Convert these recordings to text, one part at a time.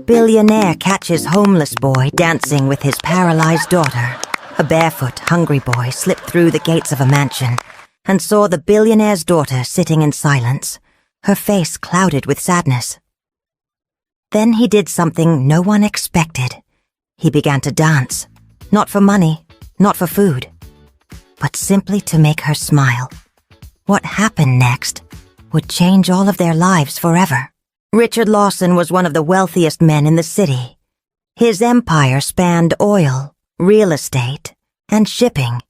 Billionaire catches homeless boy dancing with his paralyzed daughter. A barefoot, hungry boy slipped through the gates of a mansion and saw the billionaire's daughter sitting in silence, her face clouded with sadness. Then he did something no one expected. He began to dance, not for money, not for food, but simply to make her smile. What happened next would change all of their lives forever. Richard Lawson was one of the wealthiest men in the city. His empire spanned oil, real estate, and shipping,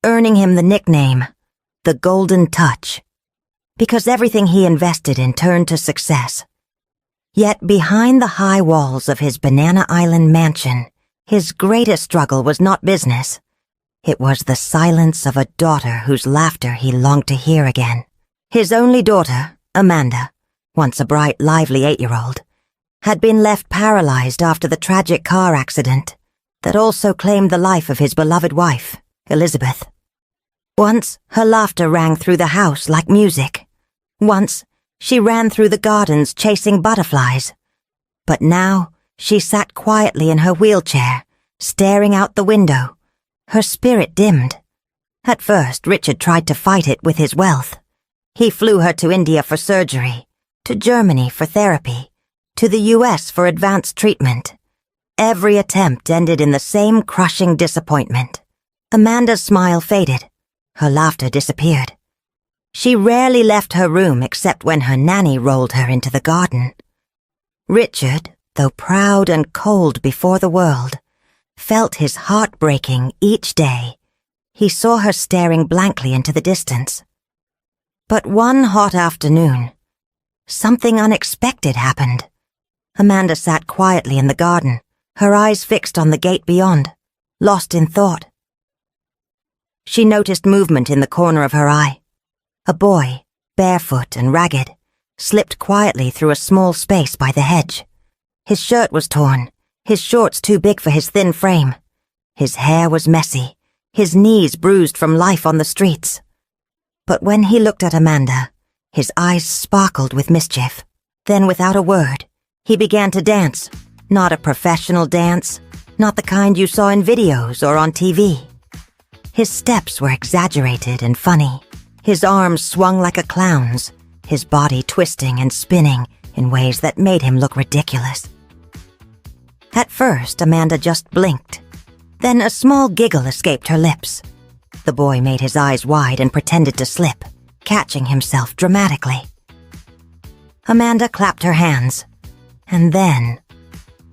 earning him the nickname, the Golden Touch, because everything he invested in turned to success. Yet behind the high walls of his Banana Island mansion, his greatest struggle was not business. It was the silence of a daughter whose laughter he longed to hear again. His only daughter, Amanda, once a bright, lively 8-year-old, had been left paralyzed after the tragic car accident that also claimed the life of his beloved wife, Elizabeth. Once, her laughter rang through the house like music. Once, she ran through the gardens chasing butterflies. But now, she sat quietly in her wheelchair, staring out the window. Her spirit dimmed. At first, Richard tried to fight it with his wealth. He flew her to India for surgery, to Germany for therapy, to the US for advanced treatment. Every attempt ended in the same crushing disappointment. Amanda's smile faded. Her laughter disappeared. She rarely left her room except when her nanny rolled her into the garden. Richard, though proud and cold before the world, felt his heart breaking each day. He saw her staring blankly into the distance. But one hot afternoon, something unexpected happened. Amanda sat quietly in the garden, her eyes fixed on the gate beyond, lost in thought. She noticed movement in the corner of her eye. A boy, barefoot and ragged, slipped quietly through a small space by the hedge. His shirt was torn, his shorts too big for his thin frame. His hair was messy, his knees bruised from life on the streets. But when he looked at Amanda, his eyes sparkled with mischief. Then, without a word, he began to dance. Not a professional dance, not the kind you saw in videos or on TV. His steps were exaggerated and funny. His arms swung like a clown's, his body twisting and spinning in ways that made him look ridiculous. At first, Amanda just blinked. Then a small giggle escaped her lips. The boy made his eyes wide and pretended to slip, catching himself dramatically. Amanda clapped her hands, and then,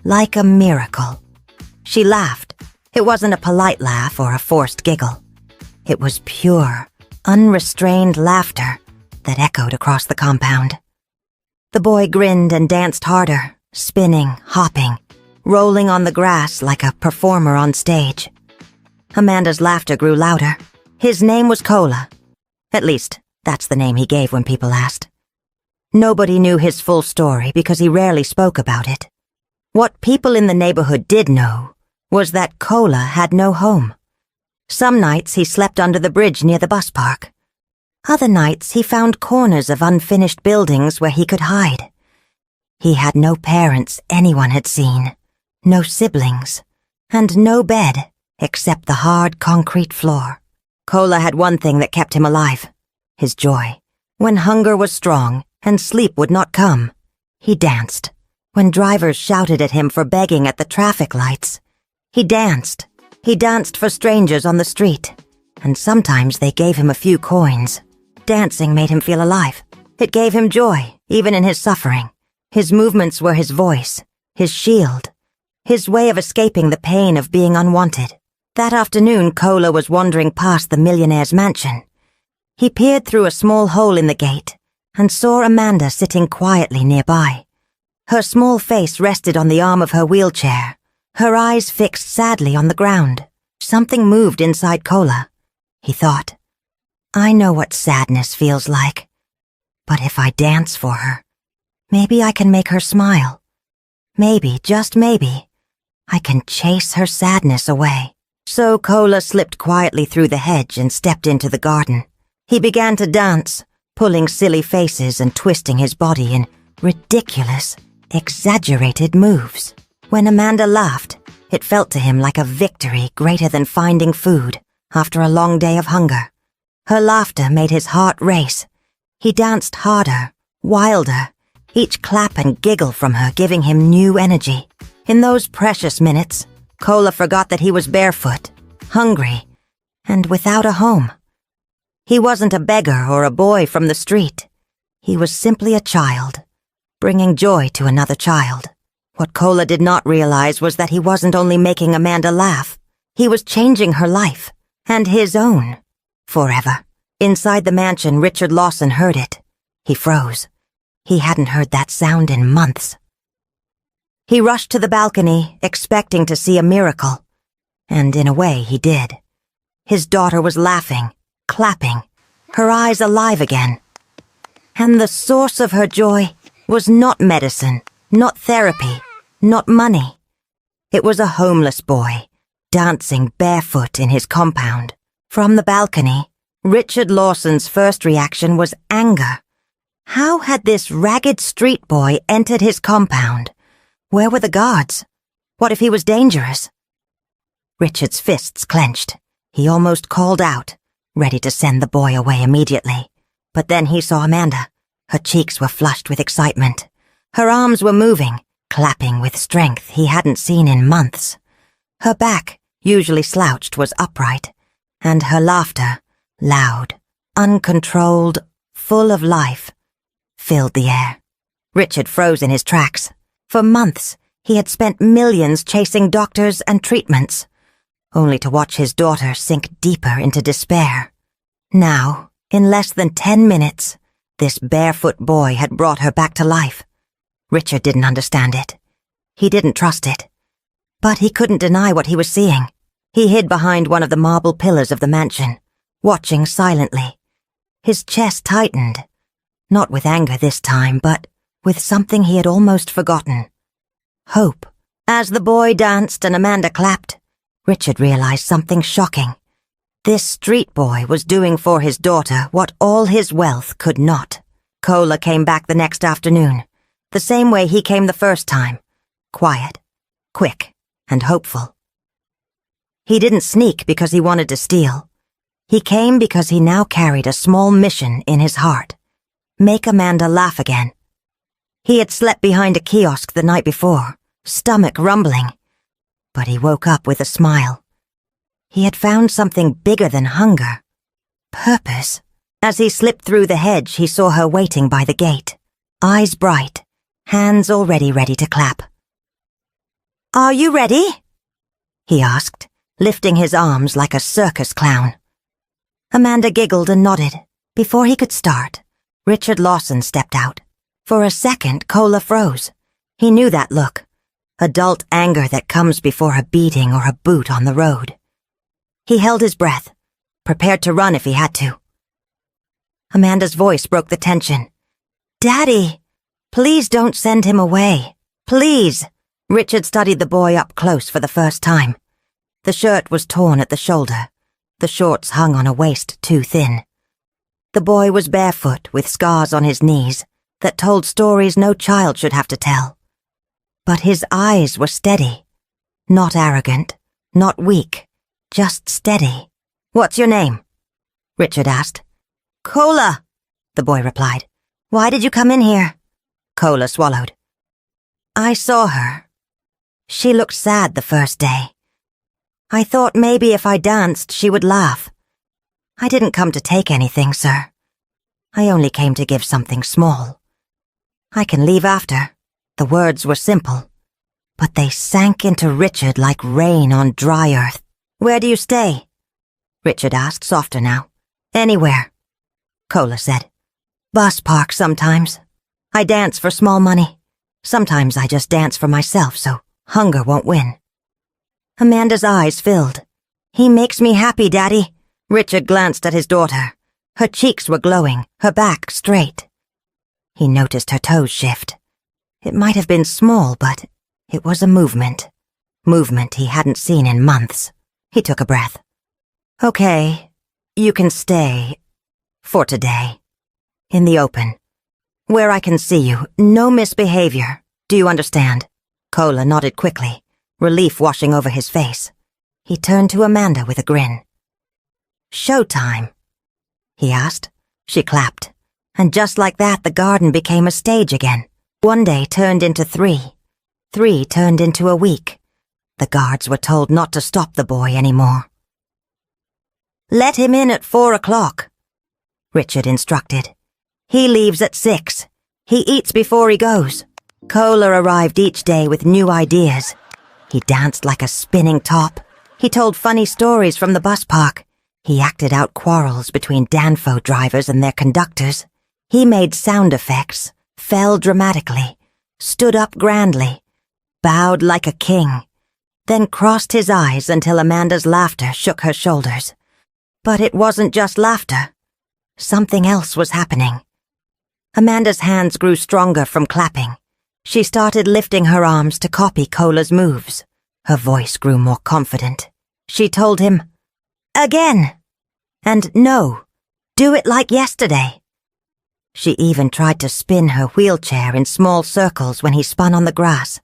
like a miracle, she laughed. It wasn't a polite laugh or a forced giggle. It was pure, unrestrained laughter that echoed across the compound. The boy grinned and danced harder, spinning, hopping, rolling on the grass like a performer on stage. Amanda's laughter grew louder. His name was Cola. At least, that's the name he gave when people asked. Nobody knew his full story because he rarely spoke about it. What people in the neighborhood did know was that Cola had no home. Some nights he slept under the bridge near the bus park. Other nights he found corners of unfinished buildings where he could hide. He had no parents anyone had seen, no siblings, and no bed except the hard concrete floor. Cola had one thing that kept him alive, his joy. When hunger was strong and sleep would not come, he danced. When drivers shouted at him for begging at the traffic lights, he danced. He danced for strangers on the street, and sometimes they gave him a few coins. Dancing made him feel alive. It gave him joy, even in his suffering. His movements were his voice, his shield, his way of escaping the pain of being unwanted. That afternoon, Cola was wandering past the millionaire's mansion. He peered through a small hole in the gate and saw Amanda sitting quietly nearby. Her small face rested on the arm of her wheelchair, her eyes fixed sadly on the ground. Something moved inside Cola. He thought, I know what sadness feels like. But if I dance for her, maybe I can make her smile. Maybe, just maybe, I can chase her sadness away. So Cola slipped quietly through the hedge and stepped into the garden. He began to dance, pulling silly faces and twisting his body in ridiculous, exaggerated moves. When Amanda laughed, it felt to him like a victory greater than finding food after a long day of hunger. Her laughter made his heart race. He danced harder, wilder, each clap and giggle from her giving him new energy. In those precious minutes, Cola forgot that he was barefoot, hungry, and without a home. He wasn't a beggar or a boy from the street. He was simply a child, bringing joy to another child. What Cola did not realize was that he wasn't only making Amanda laugh, he was changing her life, and his own, forever. Inside the mansion, Richard Lawson heard it. He froze. He hadn't heard that sound in months. He rushed to the balcony, expecting to see a miracle. And in a way, he did. His daughter was laughing, clapping, her eyes alive again. And the source of her joy was not medicine, not therapy, not money. It was a homeless boy, dancing barefoot in his compound. From the balcony, Richard Lawson's first reaction was anger. How had this ragged street boy entered his compound? Where were the guards? What if he was dangerous? Richard's fists clenched. He almost called out, ready to send the boy away immediately. But then he saw Amanda. Her cheeks were flushed with excitement. Her arms were moving, clapping with strength he hadn't seen in months. Her back, usually slouched, was upright, and her laughter, loud, uncontrolled, full of life, filled the air. Richard froze in his tracks. For months, he had spent millions chasing doctors and treatments, only to watch his daughter sink deeper into despair. Now, in less than 10 minutes, this barefoot boy had brought her back to life. Richard didn't understand it. He didn't trust it. But he couldn't deny what he was seeing. He hid behind one of the marble pillars of the mansion, watching silently. His chest tightened, not with anger this time, but with something he had almost forgotten. Hope. As the boy danced and Amanda clapped, Richard realized something shocking. This street boy was doing for his daughter what all his wealth could not. Cola came back the next afternoon, the same way he came the first time. Quiet, quick, and hopeful. He didn't sneak because he wanted to steal. He came because he now carried a small mission in his heart. Make Amanda laugh again. He had slept behind a kiosk the night before, stomach rumbling. But he woke up with a smile. He had found something bigger than hunger. Purpose. As he slipped through the hedge, he saw her waiting by the gate, eyes bright, hands already ready to clap. "Are you ready?" he asked, lifting his arms like a circus clown. Amanda giggled and nodded. Before he could start, Richard Lawson stepped out. For a second, Cola froze. He knew that look. Adult anger that comes before a beating or a boot on the road. He held his breath, prepared to run if he had to. Amanda's voice broke the tension. "Daddy, please don't send him away. Please." Richard studied the boy up close for the first time. The shirt was torn at the shoulder. The shorts hung on a waist too thin. The boy was barefoot with scars on his knees that told stories no child should have to tell. But his eyes were steady. Not arrogant, not weak, just steady. "What's your name?" Richard asked. "Cola," the boy replied. "Why did you come in here?" Cola swallowed. "I saw her. She looked sad the first day. I thought maybe if I danced, she would laugh. I didn't come to take anything, sir. I only came to give something small. I can leave after." The words were simple, but they sank into Richard like rain on dry earth. "Where do you stay?" Richard asked, softer now. "Anywhere," Cola said. "Bus park sometimes. I dance for small money. Sometimes I just dance for myself so hunger won't win." Amanda's eyes filled. "He makes me happy, Daddy." Richard glanced at his daughter. Her cheeks were glowing, her back straight. He noticed her toes shift. It might have been small, but it was a movement. Movement he hadn't seen in months. He took a breath. "Okay, you can stay. For today. In the open. Where I can see you. No misbehavior. Do you understand? Cola nodded quickly, relief washing over his face. He turned to Amanda with a grin. Showtime, he asked. She clapped, and just like that the garden became a stage again. 1 day turned into 3. 3 turned into a week. The guards were told not to stop the boy anymore. Let him in at 4 o'clock, Richard instructed. He leaves at 6. He eats before he goes. Cola arrived each day with new ideas. He danced like a spinning top. He told funny stories from the bus park. He acted out quarrels between Danfo drivers and their conductors. He made sound effects, fell dramatically, stood up grandly, bowed like a king, then crossed his eyes until Amanda's laughter shook her shoulders. But it wasn't just laughter. Something else was happening. Amanda's hands grew stronger from clapping. She started lifting her arms to copy Cola's moves. Her voice grew more confident. She told him, "Again! And no, do it like yesterday." She even tried to spin her wheelchair in small circles when he spun on the grass,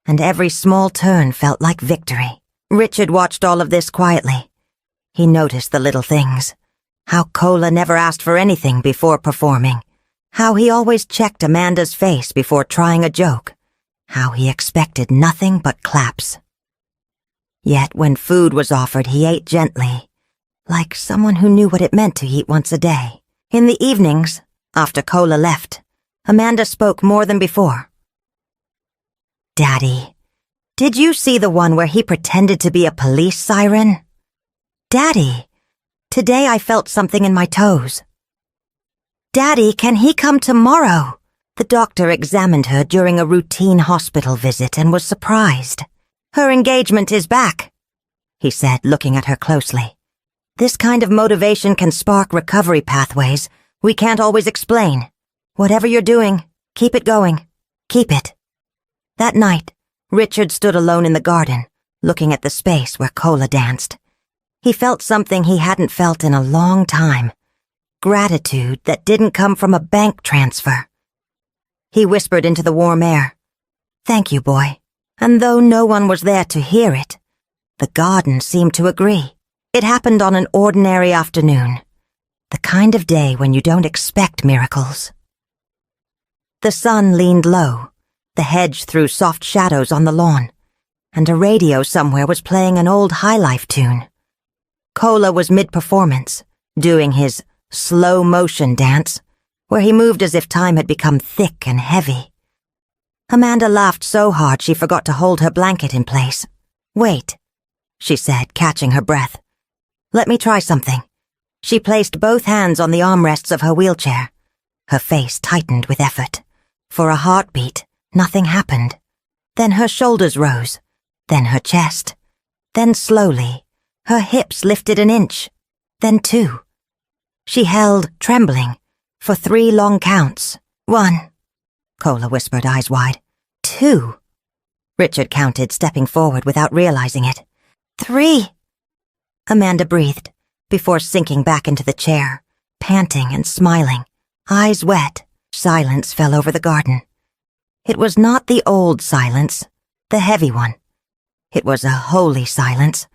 and every small turn felt like victory. Richard watched all of this quietly. He noticed the little things. How Cola never asked for anything before performing. How he always checked Amanda's face before trying a joke. How he expected nothing but claps. Yet when food was offered, he ate gently, like someone who knew what it meant to eat once a day. In the evenings, after Cola left, Amanda spoke more than before. "Daddy, did you see the one where he pretended to be a police siren? Daddy, today I felt something in my toes. Daddy, can he come tomorrow?" The doctor examined her during a routine hospital visit and was surprised. "Her engagement is back," he said, looking at her closely. "This kind of motivation can spark recovery pathways we can't always explain. Whatever you're doing, keep it going. Keep it." That night, Richard stood alone in the garden, looking at the space where Cola danced. He felt something he hadn't felt in a long time. Gratitude that didn't come from a bank transfer. He whispered into the warm air, "Thank you, boy." And though no one was there to hear it, the garden seemed to agree. It happened on an ordinary afternoon, the kind of day when you don't expect miracles. The sun leaned low, the hedge threw soft shadows on the lawn, and a radio somewhere was playing an old highlife tune. Cola was mid-performance, doing his slow-motion dance, where he moved as if time had become thick and heavy. Amanda laughed so hard she forgot to hold her blanket in place. "Wait," she said, catching her breath. "Let me try something." She placed both hands on the armrests of her wheelchair. Her face tightened with effort. For a heartbeat, nothing happened. Then her shoulders rose, then her chest. Then slowly, her hips lifted an inch, then 2. She held, trembling, for 3 long counts. 1, Cola whispered, eyes wide. 2, Richard counted, stepping forward without realizing it. 3, Amanda breathed, before sinking back into the chair, panting and smiling, eyes wet. Silence fell over the garden. It was not the old silence, the heavy one. It was a holy silence,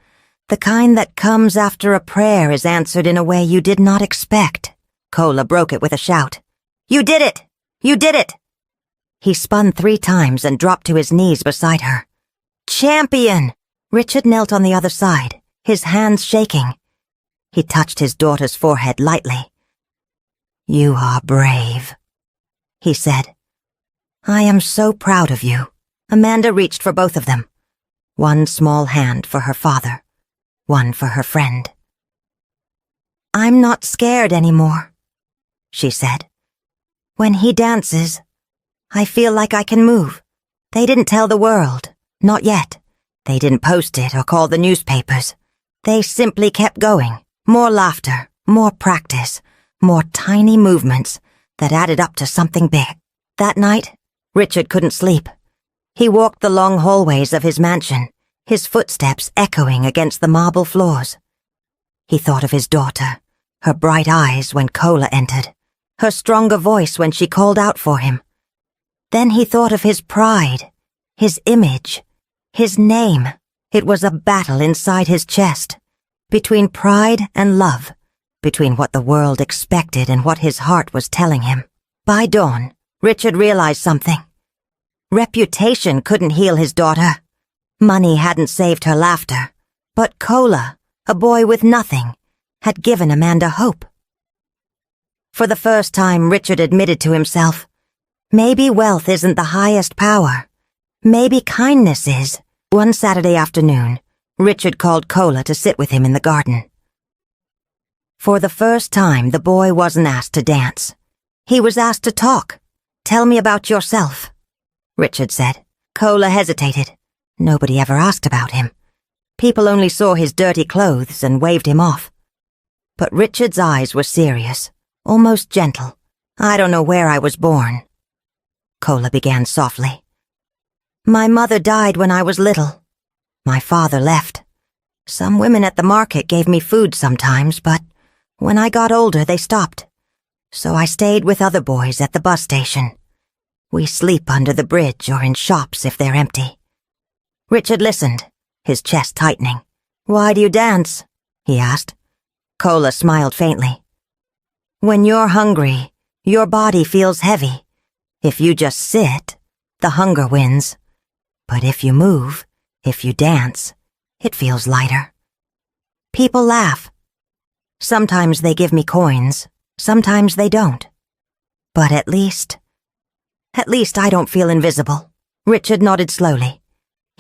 the kind that comes after a prayer is answered in a way you did not expect. Cola broke it with a shout. "You did it! You did it!" He spun 3 times and dropped to his knees beside her. "Champion!" Richard knelt on the other side, his hands shaking. He touched his daughter's forehead lightly. "You are brave," he said. "I am so proud of you." Amanda reached for both of them. One small hand for her father, one for her friend. "I'm not scared anymore," she said. "When he dances, I feel like I can move. They didn't tell the world, not yet. They didn't post it or call the newspapers. They simply kept going. More laughter, more practice, more tiny movements that added up to something big. That night, Richard couldn't sleep. He walked the long hallways of his mansion, his footsteps echoing against the marble floors. He thought of his daughter, her bright eyes when Cola entered, her stronger voice when she called out for him. Then he thought of his pride, his image, his name. It was a battle inside his chest, between pride and love, between what the world expected and what his heart was telling him. By dawn, Richard realized something. Reputation couldn't heal his daughter. Money hadn't saved her laughter. But Cola, a boy with nothing, had given Amanda hope. For the first time, Richard admitted to himself, maybe wealth isn't the highest power. Maybe kindness is. One Saturday afternoon, Richard called Cola to sit with him in the garden. For the first time, the boy wasn't asked to dance. He was asked to talk. "Tell me about yourself," Richard said. Cola hesitated. Nobody ever asked about him. People only saw his dirty clothes and waved him off. But Richard's eyes were serious, almost gentle. "I don't know where I was born," Cola began softly. "My mother died when I was little. My father left. Some women at the market gave me food sometimes, but when I got older they stopped. So I stayed with other boys at the bus station. We sleep under the bridge or in shops if they're empty." Richard listened, his chest tightening. "Why do you dance?" he asked. Cola smiled faintly. "When you're hungry, your body feels heavy. If you just sit, the hunger wins. But if you move, if you dance, it feels lighter. People laugh. Sometimes they give me coins, sometimes they don't. But at least I don't feel invisible." Richard nodded slowly.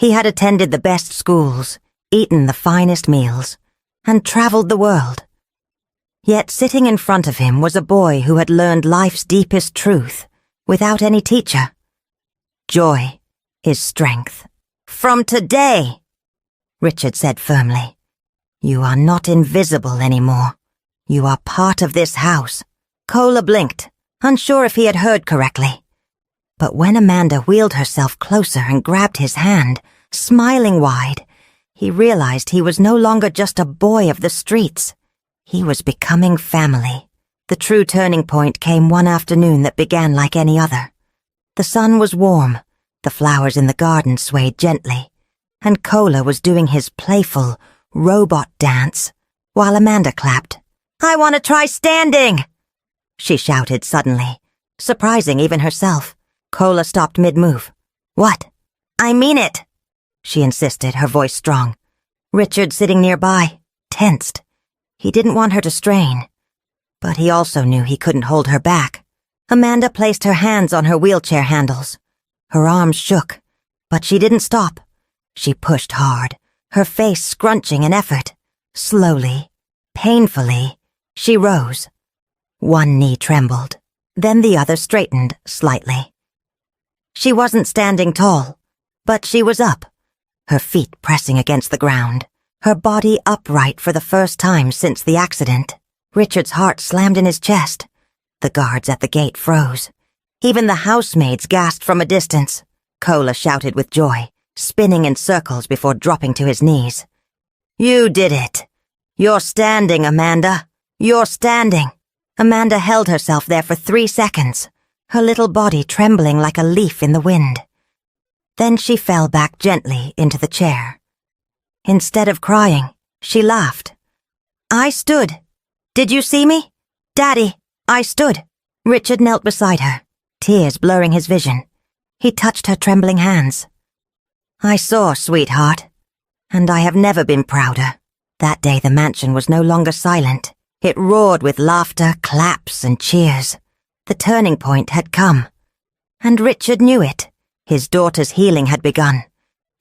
He had attended the best schools, eaten the finest meals, and traveled the world. Yet sitting in front of him was a boy who had learned life's deepest truth without any teacher. Joy is strength. "From today," Richard said firmly, "you are not invisible anymore. You are part of this house." Cola blinked, unsure if he had heard correctly. But when Amanda wheeled herself closer and grabbed his hand, smiling wide, he realized he was no longer just a boy of the streets. He was becoming family. The true turning point came one afternoon that began like any other. The sun was warm, the flowers in the garden swayed gently, and Cola was doing his playful, robot dance, while Amanda clapped. "I want to try standing!" she shouted suddenly, surprising even herself. Cola stopped mid-move. "What?" "I mean it," she insisted, her voice strong. Richard, sitting nearby, tensed. He didn't want her to strain, but he also knew he couldn't hold her back. Amanda placed her hands on her wheelchair handles. Her arms shook, but she didn't stop. She pushed hard, her face scrunching in effort. Slowly, painfully, she rose. One knee trembled, then the other straightened slightly. She wasn't standing tall, but she was up, her feet pressing against the ground, her body upright for the first time since the accident. Richard's heart slammed in his chest. The guards at the gate froze. Even the housemaids gasped from a distance. Cola shouted with joy, spinning in circles before dropping to his knees. "You did it! You're standing, Amanda! You're standing!" Amanda held herself there for 3 seconds, her little body trembling like a leaf in the wind. Then she fell back gently into the chair. Instead of crying, she laughed. "I stood. Did you see me? Daddy, I stood." Richard knelt beside her, tears blurring his vision. He touched her trembling hands. "I saw, sweetheart, and I have never been prouder." That day the mansion was no longer silent. It roared with laughter, claps, and cheers. The turning point had come. And Richard knew it. His daughter's healing had begun.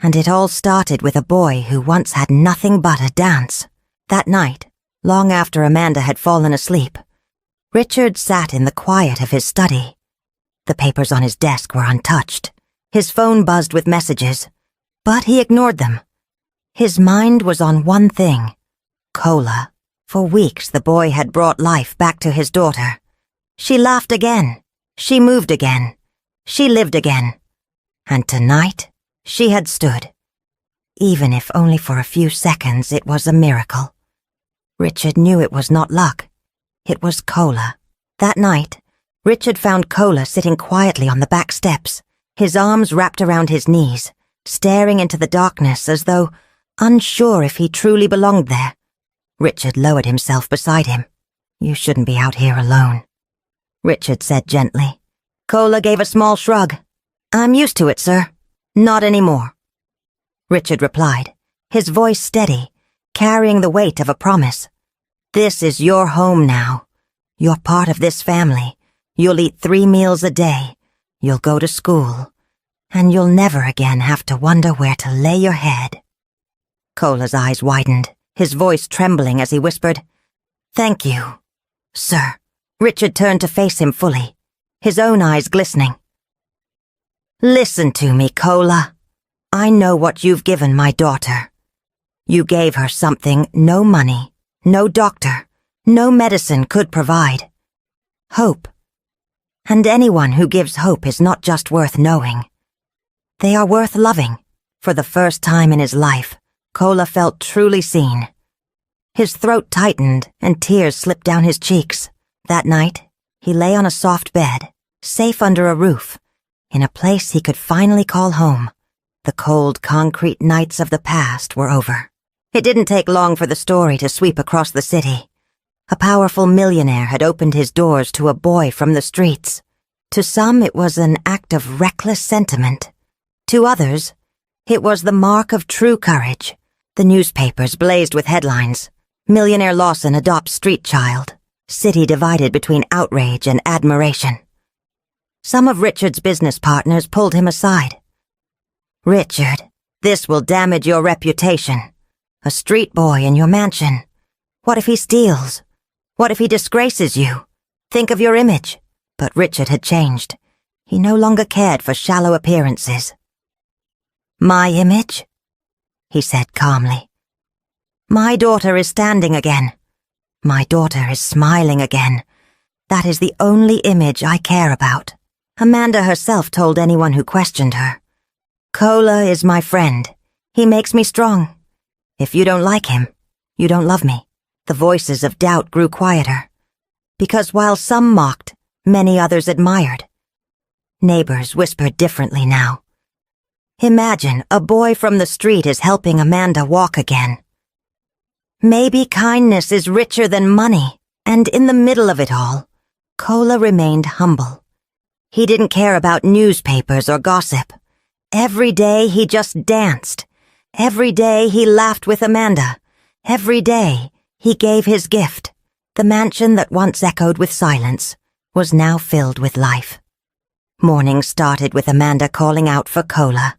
And it all started with a boy who once had nothing but a dance. That night, long after Amanda had fallen asleep, Richard sat in the quiet of his study. The papers on his desk were untouched. His phone buzzed with messages, but he ignored them. His mind was on one thing, Cola. For weeks the boy had brought life back to his daughter. She laughed again. She moved again. She lived again. And tonight, she had stood. Even if only for a few seconds, it was a miracle. Richard knew it was not luck. It was Cola. That night, Richard found Cola sitting quietly on the back steps, his arms wrapped around his knees, staring into the darkness as though unsure if he truly belonged there. Richard lowered himself beside him. "You shouldn't be out here alone," Richard said gently. Cola gave a small shrug. "I'm used to it, sir. Not anymore," Richard replied, his voice steady, carrying the weight of a promise. "This is your home now. You're part of this family. You'll eat 3 meals a day. You'll go to school. And you'll never again have to wonder where to lay your head." Cola's eyes widened, his voice trembling as he whispered, "Thank you, sir." Richard turned to face him fully, his own eyes glistening. "Listen to me, Cola. I know what you've given my daughter. You gave her something no money, no doctor, no medicine could provide. Hope. And anyone who gives hope is not just worth knowing. They are worth loving." For the first time in his life, Cola felt truly seen. His throat tightened and tears slipped down his cheeks. That night, he lay on a soft bed, safe under a roof, in a place he could finally call home. The cold concrete nights of the past were over. It didn't take long for the story to sweep across the city. A powerful millionaire had opened his doors to a boy from the streets. To some, it was an act of reckless sentiment. To others, it was the mark of true courage. The newspapers blazed with headlines. "Millionaire Lawson adopts street child. City divided between outrage and admiration." Some of Richard's business partners pulled him aside. "Richard, this will damage your reputation. A street boy in your mansion. What if he steals? What if he disgraces you? Think of your image." But Richard had changed. He no longer cared for shallow appearances. "My image?" he said calmly. "My daughter is standing again. My daughter is smiling again. That is the only image I care about." Amanda herself told anyone who questioned her. "Cola is my friend. He makes me strong. If you don't like him, you don't love me." The voices of doubt grew quieter, because while some mocked, many others admired. Neighbors whispered differently now. Imagine a boy from the street is helping Amanda walk again. Maybe kindness is richer than money, and in the middle of it all, Cola remained humble. He didn't care about newspapers or gossip. Every day he just danced. Every day he laughed with Amanda. Every day he gave his gift. The mansion that once echoed with silence was now filled with life. Mornings started with Amanda calling out for Cola.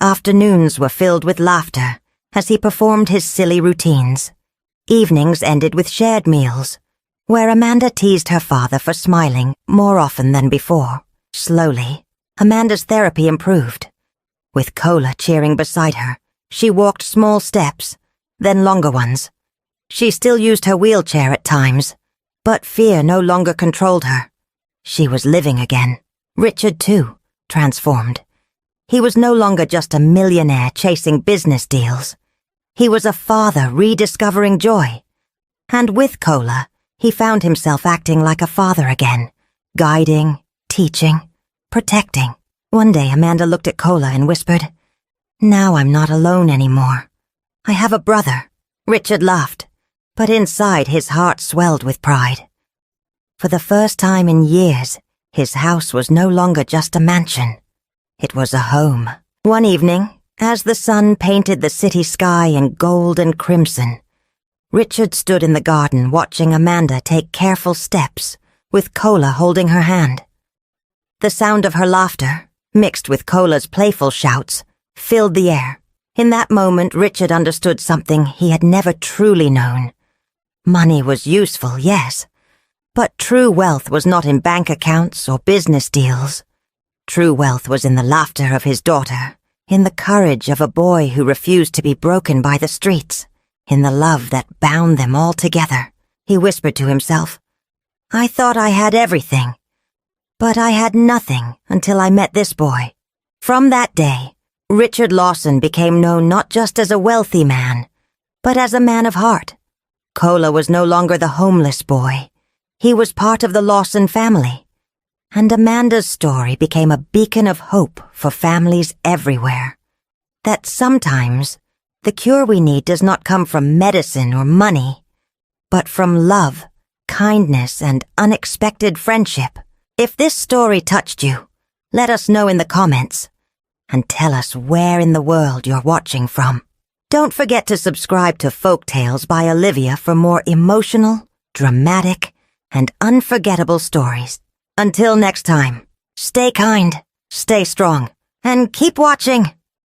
Afternoons were filled with laughter as he performed his silly routines. Evenings ended with shared meals, where Amanda teased her father for smiling more often than before. Slowly, Amanda's therapy improved. With Cola cheering beside her, she walked small steps, then longer ones. She still used her wheelchair at times, but fear no longer controlled her. She was living again. Richard, too, transformed. He was no longer just a millionaire chasing business deals. He was a father rediscovering joy. And with Cola, he found himself acting like a father again, guiding, teaching, protecting. One day Amanda looked at Cola and whispered, "Now I'm not alone anymore. I have a brother." Richard laughed, but inside his heart swelled with pride. For the first time in years, his house was no longer just a mansion. It was a home. One evening, as the sun painted the city sky in gold and crimson, Richard stood in the garden watching Amanda take careful steps, with Cola holding her hand. The sound of her laughter, mixed with Cola's playful shouts, filled the air. In that moment, Richard understood something he had never truly known. Money was useful, yes, but true wealth was not in bank accounts or business deals. True wealth was in the laughter of his daughter, in the courage of a boy who refused to be broken by the streets, in the love that bound them all together. He whispered to himself, "I thought I had everything, but I had nothing until I met this boy." From that day, Richard Lawson became known not just as a wealthy man, but as a man of heart. Cola was no longer the homeless boy. He was part of the Lawson family, And Amanda's story became a beacon of hope for families everywhere. That sometimes the cure we need does not come from medicine or money, but from love, kindness, and unexpected friendship. If this story touched you, let us know in the comments, and tell us where in the world you're watching from. Don't forget to subscribe to Folktales by Olivia for more emotional, dramatic, and unforgettable stories. Until next time, stay kind, stay strong, and keep watching.